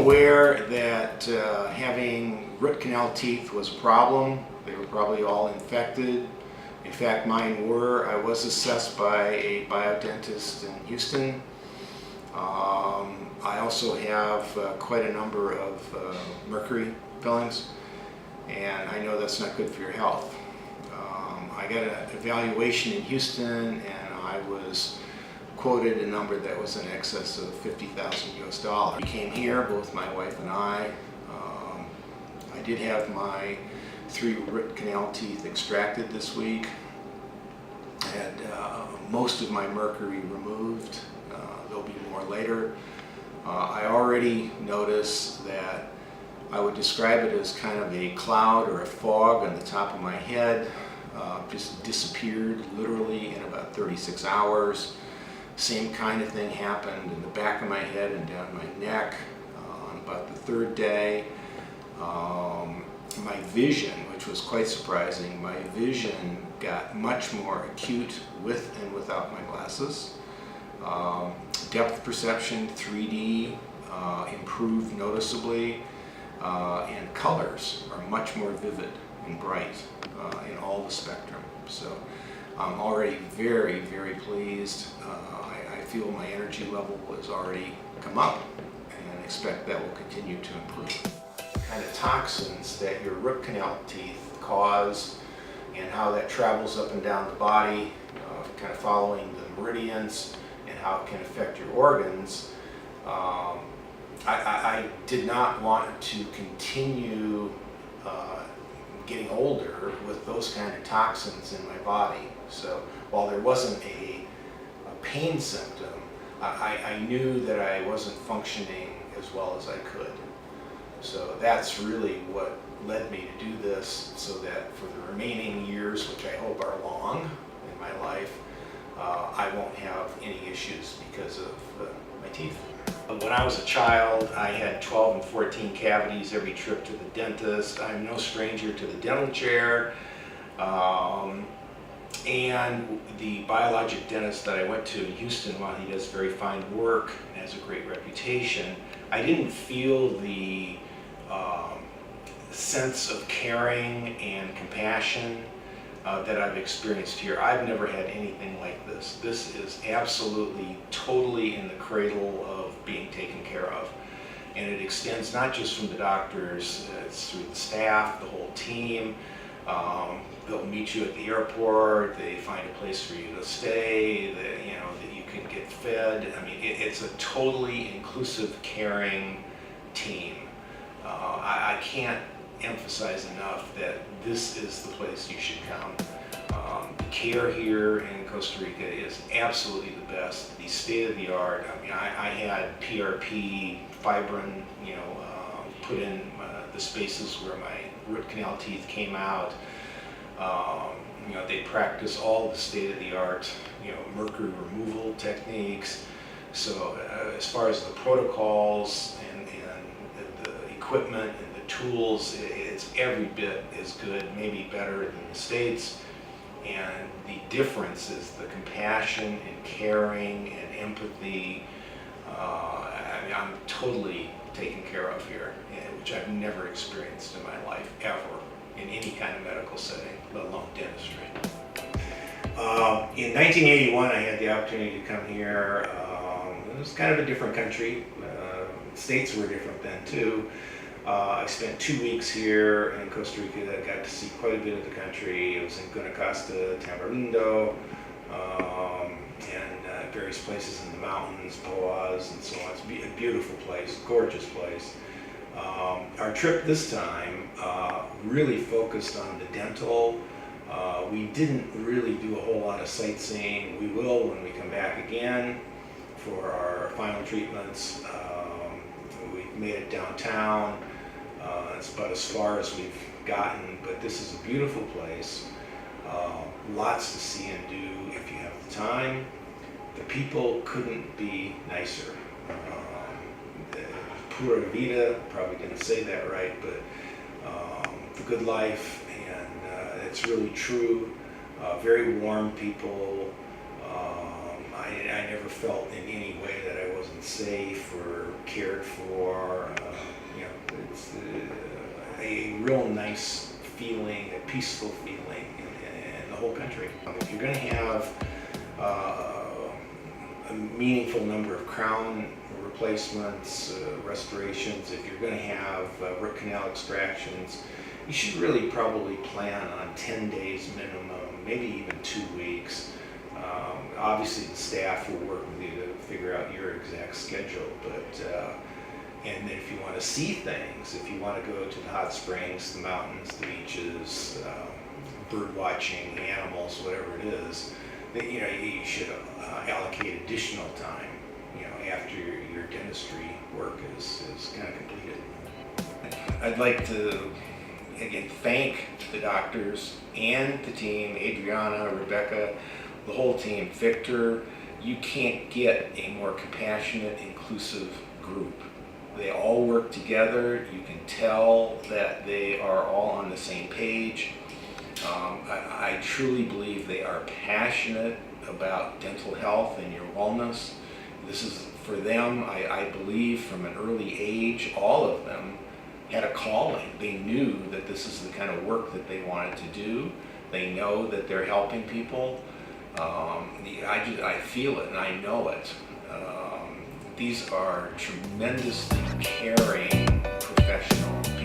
aware that having root canal teeth was a problem. They were probably all infected. In fact, mine were. I was assessed by a biodentist in Houston. I also have quite a number of mercury fillings, and I know that's not good for your health. I got an evaluation in Houston, and I was quoted a number that was in excess of $50,000 US. We came here, both my wife and I. I did have my 3 root canal teeth extracted this week. I had most of my mercury removed. There'll be more later. I already noticed that I would describe it as kind of a cloud or a fog on the top of my head. Just disappeared literally in about 36 hours. Same kind of thing happened in the back of my head and down my neck on about the 3rd day. My vision, which was quite surprising, my vision got much more acute with and without my glasses. Depth perception, 3D, improved noticeably, and colors are much more vivid and bright in all the spectrum. So I'm already very, very pleased. I feel my energy level has already come up and expect that will continue to improve. The kind of toxins that your root canal teeth cause and how that travels up and down the body, kind of following the meridians, and how it can affect your organs. I did not want to continue getting older with those kind of toxins in my body. So while there wasn't a pain symptom, I knew that I wasn't functioning as well as I could. So that's really what led me to do this, so that for the remaining years, which I hope are long in my life, I won't have any issues because of my teeth. When I was a child, I had 12 and 14 cavities every trip to the dentist. I'm no stranger to the dental chair. And the biologic dentist that I went to in Houston, while he does very fine work and has a great reputation, I didn't feel the sense of caring and compassion that I've experienced here. I've never had anything like this. This is absolutely, totally in the cradle of being taken care of. And it extends not just from the doctors, it's through the staff, the whole team. They'll meet you at the airport, they find a place for you to stay, that you can get fed. I mean, it's a totally inclusive, caring team. I can't emphasize enough that this is the place you should come. The care here in Costa Rica is absolutely the best, the state-of-the-art. I mean, I had PRP, fibrin, put in the spaces where my root canal teeth came out. They practice all the state-of-the-art, mercury removal techniques. So as far as the protocols and the equipment and the tools, it's every bit as good, maybe better than the States. And the difference is the compassion and caring and empathy. I'm totally taken care of here, which I've never experienced in my life, ever, in any kind of medical setting, let alone dentistry. In 1981, I had the opportunity to come here. It was kind of a different country. States were different then too. I spent 2 weeks here in Costa Rica. I got to see quite a bit of the country. I was in Guanacaste, Tamarindo, and various places in the mountains, Boas, and so on. It's a beautiful place, gorgeous place. Our trip this time really focused on the dental. We didn't really do a whole lot of sightseeing. We will when we come back again for our final treatments. We made it downtown. It's about as far as we've gotten, but this is a beautiful place. Lots to see and do if you have the time. The people couldn't be nicer. Pura vida, probably didn't say that right, but the good life, and it's really true. Very warm people. I never felt in any way that I wasn't safe or cared for. real nice feeling, a peaceful feeling in the whole country. If you're going to have a meaningful number of crown replacements, restorations, if you're going to have root canal extractions, you should really probably plan on 10 days minimum, maybe even 2 weeks. Obviously the staff will work with you to figure out your exact schedule, but and then if you want to see things, if you want to go to the hot springs, the mountains, the beaches, bird watching, animals, whatever it is, that you should allocate additional time, after your dentistry work is kind of completed. I'd like to again thank the doctors and the team, Adriana, Rebecca, the whole team, Victor. You can't get a more compassionate, inclusive group. They all work together. You can tell that they are all on the same page. I truly believe they are passionate about dental health and your wellness. This is for them, I believe from an early age, all of them had a calling. They knew that this is the kind of work that they wanted to do. They know that they're helping people. I feel it and I know it. These are tremendously caring professional people.